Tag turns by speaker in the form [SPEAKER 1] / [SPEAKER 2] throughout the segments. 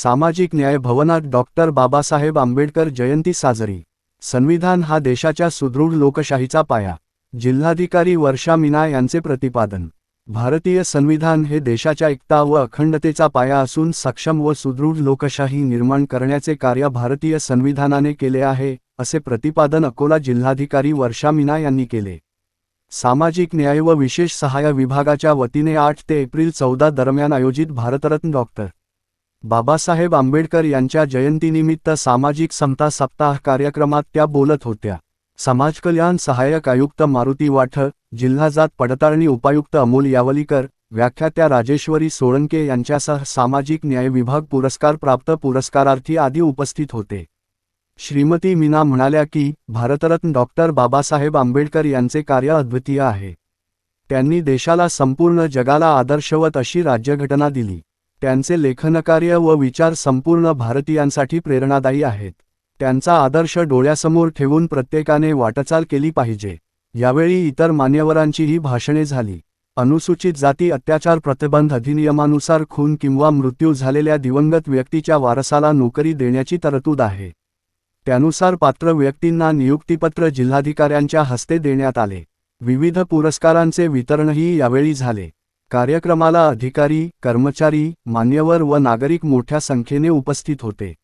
[SPEAKER 1] सामाजिक न्याय भवनात डॉक्टर बाबासाहेब आंबेडकर जयंती साजरी। संविधान हा देशाच्या सुदृढ लोकशाहीचा पाया। जिल्हाधिकारी वर्षा मीना यांचे प्रतिपादन। भारतीय संविधान हे देशाच्या एकता व अखंडतेचा पाया असून सक्षम व सुदृढ लोकशाही निर्माण करण्याचे कार्य भारतीय संविधानाने केले आहे, असे प्रतिपादन अकोला जिल्हाधिकारी वर्षा मीना यांनी केले। सामाजिक न्याय व विशेष सहाय्य विभागाच्या वतीने 8 ते एप्रिल 14 दरम्यान आयोजित भारतरत्न डॉक्टर बाबासाहेब आंबेडकर यांच्या जयंतीनिमित्त सामाजिक समता सप्ताह कार्यक्रमात त्या बोलत होत्या। समाजकल्याण सहाय्यक आयुक्त मारुती वाठ, जिल्हा जात पडताळणी उपायुक्त अमोल यावलीकर, व्याख्यात्या राजेश्वरी सोळंके यांच्यासह सामाजिक न्याय विभाग पुरस्कार प्राप्त पुरस्कारार्थी आदी उपस्थित होते। श्रीमती मीना म्हणाल्या की भारतरत्न डॉक्टर बाबासाहेब आंबेडकर यांचे कार्य अद्वितीय आहे। त्यांनी देशाला संपूर्ण जगाला आदर्शवत अशी राज्यघटना दिली। त्यांचे लेखनकार्य व विचार संपूर्ण भारतीयांसाठी प्रेरणादायी आहेत। त्यांचा आदर्श डोळ्यासमोर ठेवून प्रत्येकाने वाटचाल केली पाहिजे। यावेळी इतर मान्यवरांचीही भाषणे झाली। अनुसूचित जाती अत्याचार प्रतिबंध अधिनियमानुसार खून किंवा मृत्यू झालेल्या दिवंगत व्यक्तीच्या वारसाला नोकरी देण्याची तरतूद आहे। त्यानुसार पात्र व्यक्तींना नियुक्तीपत्र जिल्हाधिकाऱ्यांच्या हस्ते देण्यात आले। विविध पुरस्कारांचे वितरणही यावेळी झाले। कार्यक्रमाला अधिकारी, कर्मचारी, मान्यवर व नागरिक मोठ्या संख्येने उपस्थित होते।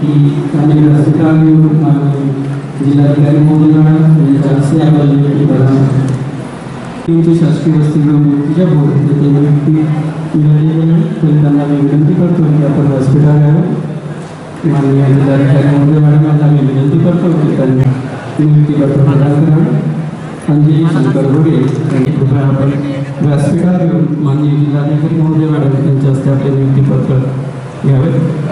[SPEAKER 2] की त्यांनी व्यासपीठावर येऊन जिल्हाधिकारी महोदयांना यांच्या हस्ते आपल्याला नियुक्ती प्रदान त्यांची शासकीय वसतिगृहाच्या बोर्ड ते नियुक्ती मिळालेली नाही, तरी त्यांना मी विनंती करतो की आपण व्यासपीठावर यावं. माननीय जिल्हाधिकारी महोदय मॅडम यांना मी विनंती करतो की त्यांनी नियुक्तीपत्र प्रदान करावे. अंजली शंकर घोडे यांनी कृपया आपण व्यासपीठावर येऊन माननीय जिल्हाधिकारी महोदय मॅडम यांच्या हस्ते आपले नियुक्तीपत्र घ्यावे.